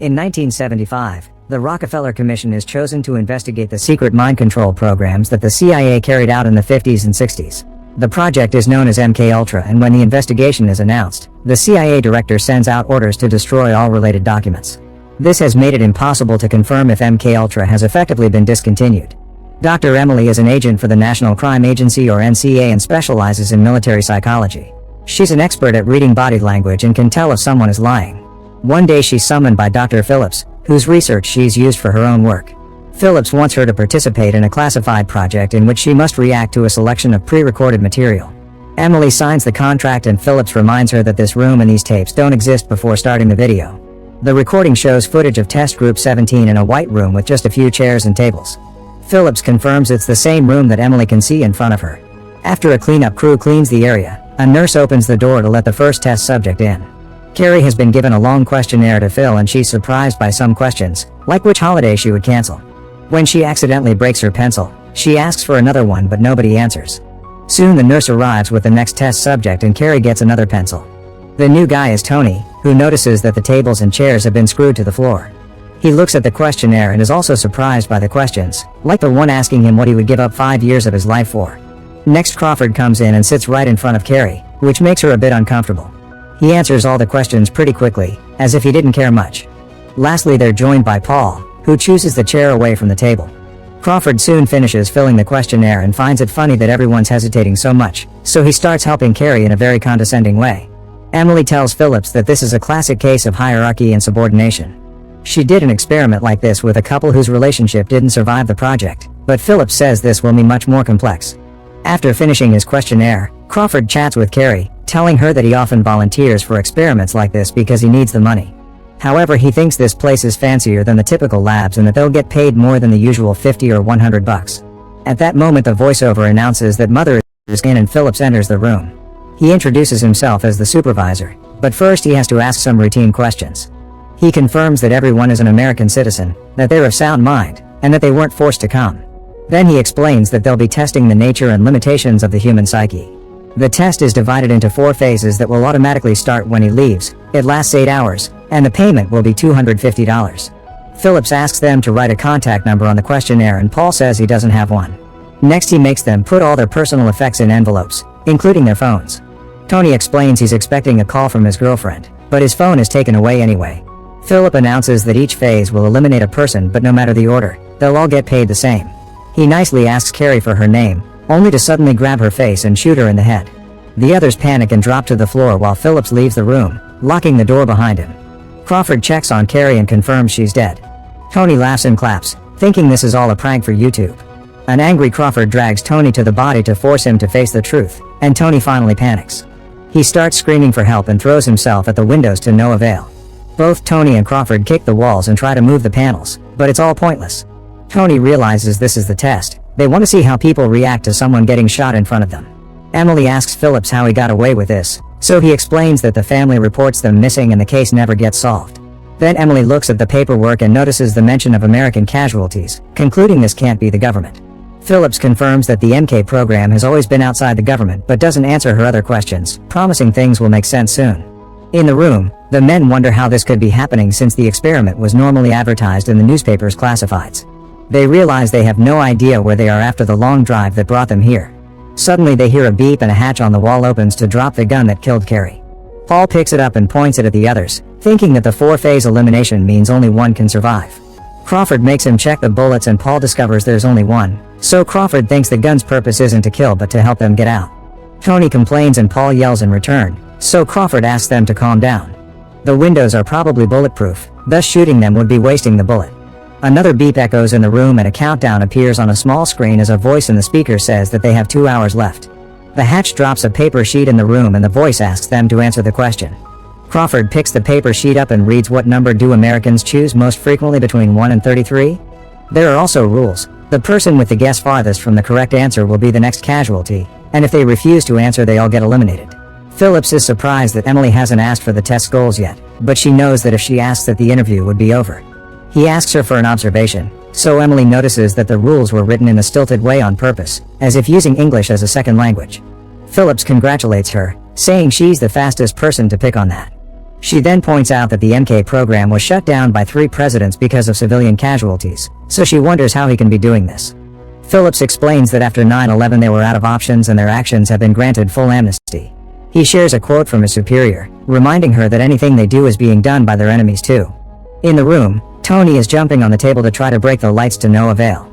In 1975, the Rockefeller Commission is chosen to investigate the secret mind control programs that the CIA carried out in the 50s and 60s. The project is known as MKUltra, and when the investigation is announced, the CIA director sends out orders to destroy all related documents. This has made it impossible to confirm if MKUltra has effectively been discontinued. Dr. Emily is an agent for the National Crime Agency or NCA and specializes in military psychology. She's an expert at reading body language and can tell if someone is lying. One day she's summoned by Dr. Phillips, whose research she's used for her own work. Phillips wants her to participate in a classified project in which she must react to a selection of pre-recorded material. Emily signs the contract and Phillips reminds her that this room and these tapes don't exist before starting the video. The recording shows footage of Test Group 17 in a white room with just a few chairs and tables. Phillips confirms it's the same room that Emily can see in front of her. After a cleanup crew cleans the area, a nurse opens the door to let the first test subject in. Carrie has been given a long questionnaire to fill and she's surprised by some questions, like which holiday she would cancel. When she accidentally breaks her pencil, she asks for another one but nobody answers. Soon the nurse arrives with the next test subject and Carrie gets another pencil. The new guy is Tony, who notices that the tables and chairs have been screwed to the floor. He looks at the questionnaire and is also surprised by the questions, like the one asking him what he would give up 5 years of his life for. Next, Crawford comes in and sits right in front of Carrie, which makes her a bit uncomfortable. He answers all the questions pretty quickly, as if he didn't care much. Lastly, they're joined by Paul, who chooses the chair away from the table. Crawford soon finishes filling the questionnaire and finds it funny that everyone's hesitating so much, so he starts helping Carrie in a very condescending way. Emily tells Phillips that this is a classic case of hierarchy and subordination. She did an experiment like this with a couple whose relationship didn't survive the project, but Phillips says this will be much more complex. After finishing his questionnaire, Crawford chats with Carrie, telling her that he often volunteers for experiments like this because he needs the money. However, he thinks this place is fancier than the typical labs and that they'll get paid more than the usual $50 or $100. At that moment, the voiceover announces that Mother is in and Phillips enters the room. He introduces himself as the supervisor, but first he has to ask some routine questions. He confirms that everyone is an American citizen, that they're of sound mind, and that they weren't forced to come. Then he explains that they'll be testing the nature and limitations of the human psyche. The test is divided into 4 phases that will automatically start when he leaves. It lasts 8 hours, and the payment will be $250. Phillips asks them to write a contact number on the questionnaire and Paul says he doesn't have one. Next, he makes them put all their personal effects in envelopes, including their phones. Tony explains he's expecting a call from his girlfriend, but his phone is taken away anyway. Philip announces that each phase will eliminate a person, but no matter the order, they'll all get paid the same. He nicely asks Carrie for her name, only to suddenly grab her face and shoot her in the head. The others panic and drop to the floor while Phillips leaves the room, locking the door behind him. Crawford checks on Carrie and confirms she's dead. Tony laughs and claps, thinking this is all a prank for YouTube. An angry Crawford drags Tony to the body to force him to face the truth, and Tony finally panics. He starts screaming for help and throws himself at the windows to no avail. Both Tony and Crawford kick the walls and try to move the panels, but it's all pointless. Tony realizes this is the test. They want to see how people react to someone getting shot in front of them. Emily asks Phillips how he got away with this, so he explains that the family reports them missing and the case never gets solved. Then Emily looks at the paperwork and notices the mention of American casualties, concluding this can't be the government. Phillips confirms that the MK program has always been outside the government but doesn't answer her other questions, promising things will make sense soon. In the room, the men wonder how this could be happening since the experiment was normally advertised in the newspaper's classifieds. They realize they have no idea where they are after the long drive that brought them here. Suddenly they hear a beep and a hatch on the wall opens to drop the gun that killed Carrie. Paul picks it up and points it at the others, thinking that the 4-phase elimination means only one can survive. Crawford makes him check the bullets and Paul discovers there's only one, so Crawford thinks the gun's purpose isn't to kill but to help them get out. Tony complains and Paul yells in return, so Crawford asks them to calm down. The windows are probably bulletproof, thus shooting them would be wasting the bullet. Another beep echoes in the room and a countdown appears on a small screen as a voice in the speaker says that they have 2 hours left. The hatch drops a paper sheet in the room and the voice asks them to answer the question. Crawford picks the paper sheet up and reads what number do Americans choose most frequently between 1 and 33? There are also rules. The person with the guess farthest from the correct answer will be the next casualty, and if they refuse to answer they all get eliminated. Phillips is surprised that Emily hasn't asked for the test goals yet, but she knows that if she asks that the interview would be over. He asks her for an observation, so Emily notices that the rules were written in a stilted way on purpose, as if using English as a second language. Phillips congratulates her, saying she's the fastest person to pick on that. She then points out that the MK program was shut down by 3 presidents because of civilian casualties, so she wonders how he can be doing this. Phillips explains that after 9/11 they were out of options and their actions have been granted full amnesty. He shares a quote from his superior, reminding her that anything they do is being done by their enemies too. In the room, Tony is jumping on the table to try to break the lights to no avail.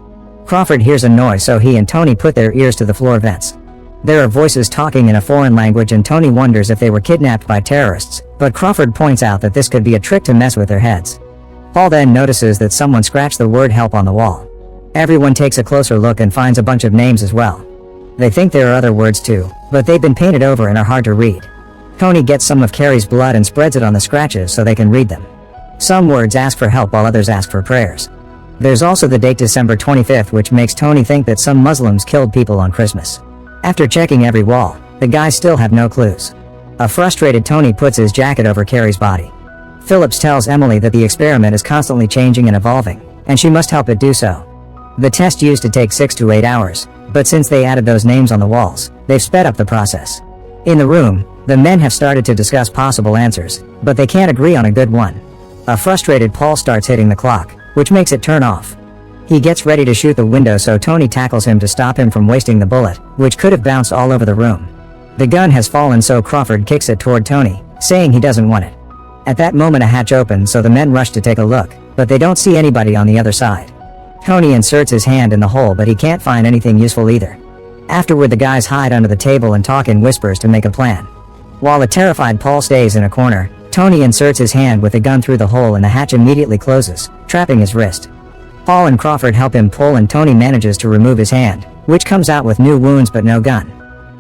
Crawford hears a noise, so he and Tony put their ears to the floor vents. There are voices talking in a foreign language and Tony wonders if they were kidnapped by terrorists, but Crawford points out that this could be a trick to mess with their heads. Paul then notices that someone scratched the word help on the wall. Everyone takes a closer look and finds a bunch of names as well. They think there are other words too, but they've been painted over and are hard to read. Tony gets some of Carrie's blood and spreads it on the scratches so they can read them. Some words ask for help while others ask for prayers. There's also the date December 25th, which makes Tony think that some Muslims killed people on Christmas. After checking every wall, the guys still have no clues. A frustrated Tony puts his jacket over Carrie's body. Phillips tells Emily that the experiment is constantly changing and evolving, and she must help it do so. The test used to take 6 to 8 hours, but since they added those names on the walls, they've sped up the process. In the room, the men have started to discuss possible answers, but they can't agree on a good one. A frustrated Paul starts hitting the clock, which makes it turn off. He gets ready to shoot the window, so Tony tackles him to stop him from wasting the bullet, which could have bounced all over the room. The gun has fallen, so Crawford kicks it toward Tony, saying he doesn't want it. At that moment a hatch opens, so the men rush to take a look, but they don't see anybody on the other side. Tony inserts his hand in the hole, but he can't find anything useful either. Afterward the guys hide under the table and talk in whispers to make a plan. While a terrified Paul stays in a corner, Tony inserts his hand with the gun through the hole and the hatch immediately closes, trapping his wrist. Paul and Crawford help him pull and Tony manages to remove his hand, which comes out with new wounds but no gun.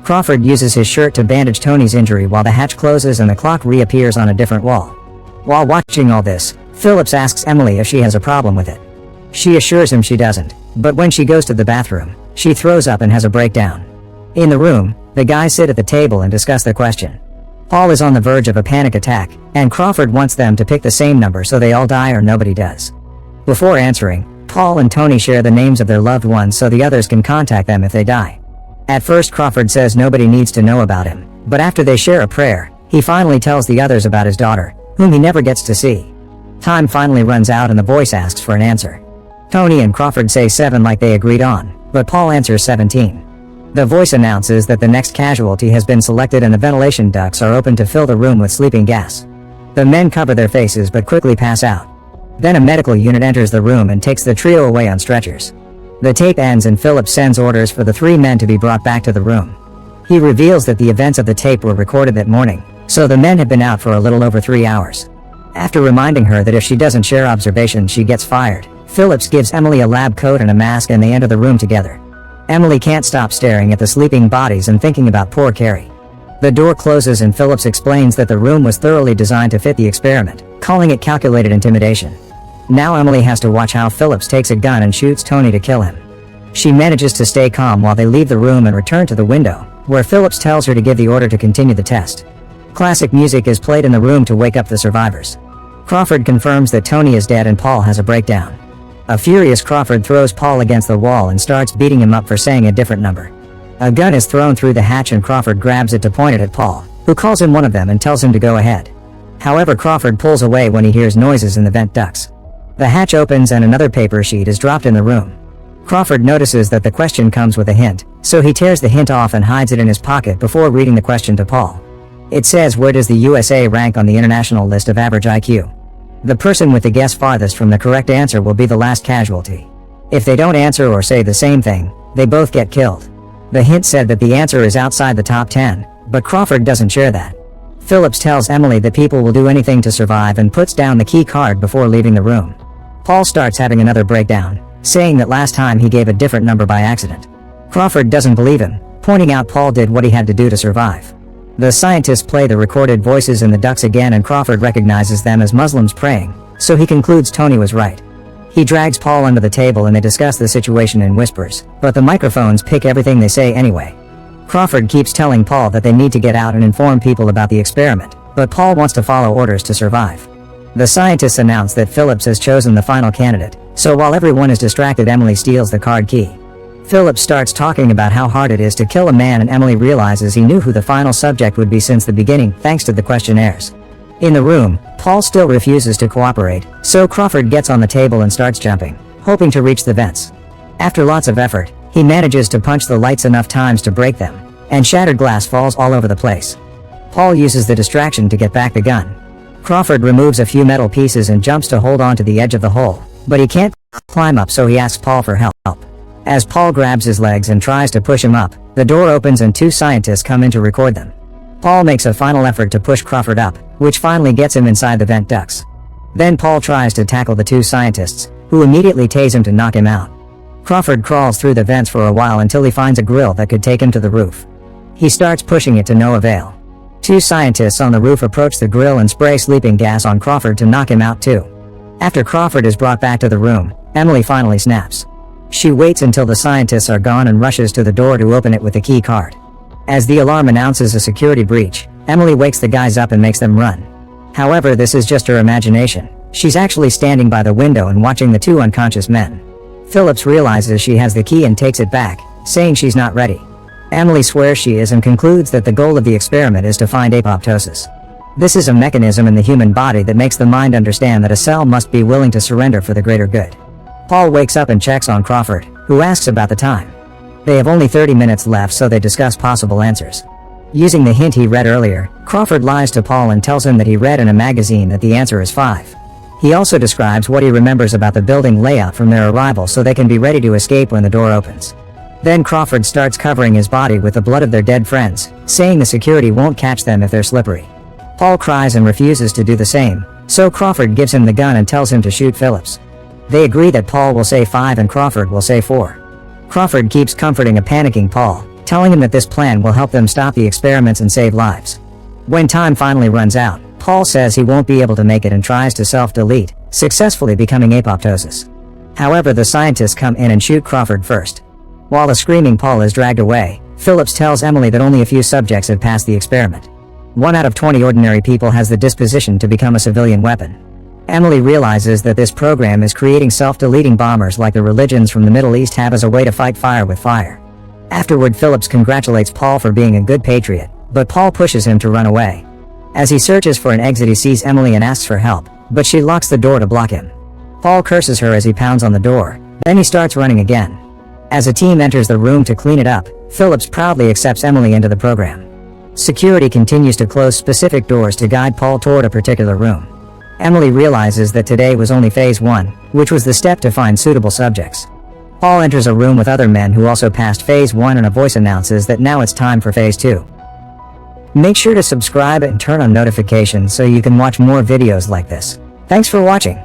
Crawford uses his shirt to bandage Tony's injury while the hatch closes and the clock reappears on a different wall. While watching all this, Phillips asks Emily if she has a problem with it. She assures him she doesn't, but when she goes to the bathroom, she throws up and has a breakdown. In the room, the guys sit at the table and discuss the question. Paul is on the verge of a panic attack, and Crawford wants them to pick the same number so they all die or nobody does. Before answering, Paul and Tony share the names of their loved ones so the others can contact them if they die. At first Crawford says nobody needs to know about him, but after they share a prayer, he finally tells the others about his daughter, whom he never gets to see. Time finally runs out and the voice asks for an answer. Tony and Crawford say 7 like they agreed on, but Paul answers 17. The voice announces that the next casualty has been selected and the ventilation ducts are open to fill the room with sleeping gas. The men cover their faces but quickly pass out. Then a medical unit enters the room and takes the trio away on stretchers. The tape ends and Phillips sends orders for the 3 men to be brought back to the room. He reveals that the events of the tape were recorded that morning, so the men had been out for a little over 3 hours. After reminding her that if she doesn't share observations she gets fired, Phillips gives Emily a lab coat and a mask and they enter the room together. Emily can't stop staring at the sleeping bodies and thinking about poor Carrie. The door closes and Phillips explains that the room was thoroughly designed to fit the experiment, calling it calculated intimidation. Now Emily has to watch how Phillips takes a gun and shoots Tony to kill him. She manages to stay calm while they leave the room and return to the window, where Phillips tells her to give the order to continue the test. Classic music is played in the room to wake up the survivors. Crawford confirms that Tony is dead and Paul has a breakdown. A furious Crawford throws Paul against the wall and starts beating him up for saying a different number. A gun is thrown through the hatch and Crawford grabs it to point it at Paul, who calls him one of them and tells him to go ahead. However, Crawford pulls away when he hears noises in the vent ducts. The hatch opens and another paper sheet is dropped in the room. Crawford notices that the question comes with a hint, so he tears the hint off and hides it in his pocket before reading the question to Paul. It says, where does the USA rank on the international list of average IQ? The person with the guess farthest from the correct answer will be the last casualty. If they don't answer or say the same thing, they both get killed. The hint said that the answer is outside the top 10, but Crawford doesn't share that. Phillips tells Emily that people will do anything to survive and puts down the key card before leaving the room. Paul starts having another breakdown, saying that last time he gave a different number by accident. Crawford doesn't believe him, pointing out Paul did what he had to do to survive. The scientists play the recorded voices in the ducts again and Crawford recognizes them as Muslims praying, so he concludes Tony was right. He drags Paul under the table and they discuss the situation in whispers, but the microphones pick everything they say anyway. Crawford keeps telling Paul that they need to get out and inform people about the experiment, but Paul wants to follow orders to survive. The scientists announce that Phillips has chosen the final candidate, so while everyone is distracted Emily steals the card key. Phillips starts talking about how hard it is to kill a man and Emily realizes he knew who the final subject would be since the beginning thanks to the questionnaires. In the room, Paul still refuses to cooperate, so Crawford gets on the table and starts jumping, hoping to reach the vents. After lots of effort, he manages to punch the lights enough times to break them, and shattered glass falls all over the place. Paul uses the distraction to get back the gun. Crawford removes a few metal pieces and jumps to hold on to the edge of the hole, but he can't climb up, so he asks Paul for help. As Paul grabs his legs and tries to push him up, the door opens and two scientists come in to record them. Paul makes a final effort to push Crawford up, which finally gets him inside the vent ducts. Then Paul tries to tackle the two scientists, who immediately tase him to knock him out. Crawford crawls through the vents for a while until he finds a grill that could take him to the roof. He starts pushing it to no avail. Two scientists on the roof approach the grill and spray sleeping gas on Crawford to knock him out too. After Crawford is brought back to the room, Emily finally snaps. She waits until the scientists are gone and rushes to the door to open it with a key card. As the alarm announces a security breach, Emily wakes the guys up and makes them run. However, this is just her imagination. She's actually standing by the window and watching the two unconscious men. Phillips realizes she has the key and takes it back, saying she's not ready. Emily swears she is and concludes that the goal of the experiment is to find apoptosis. This is a mechanism in the human body that makes the mind understand that a cell must be willing to surrender for the greater good. Paul wakes up and checks on Crawford, who asks about the time. They have only 30 minutes left, so they discuss possible answers. Using the hint he read earlier, Crawford lies to Paul and tells him that he read in a magazine that the answer is 5. He also describes what he remembers about the building layout from their arrival so they can be ready to escape when the door opens. Then Crawford starts covering his body with the blood of their dead friends, saying the security won't catch them if they're slippery. Paul cries and refuses to do the same, so Crawford gives him the gun and tells him to shoot Phillips. They agree that Paul will say 5 and Crawford will say 4. Crawford keeps comforting a panicking Paul, telling him that this plan will help them stop the experiments and save lives. When time finally runs out, Paul says he won't be able to make it and tries to self-delete, successfully becoming apoptosis. However, the scientists come in and shoot Crawford first. While the screaming Paul is dragged away, Phillips tells Emily that only a few subjects have passed the experiment. 1 out of 20 ordinary people has the disposition to become a civilian weapon. Emily realizes that this program is creating self-deleting bombers like the religions from the Middle East have as a way to fight fire with fire. Afterward, Phillips congratulates Paul for being a good patriot, but Paul pushes him to run away. As he searches for an exit, he sees Emily and asks for help, but she locks the door to block him. Paul curses her as he pounds on the door, then he starts running again. As a team enters the room to clean it up, Phillips proudly accepts Emily into the program. Security continues to close specific doors to guide Paul toward a particular room. Emily realizes that today was only phase 1, which was the step to find suitable subjects. Paul enters a room with other men who also passed phase 1 and a voice announces that now it's time for phase 2. Make sure to subscribe and turn on notifications so you can watch more videos like this. Thanks for watching.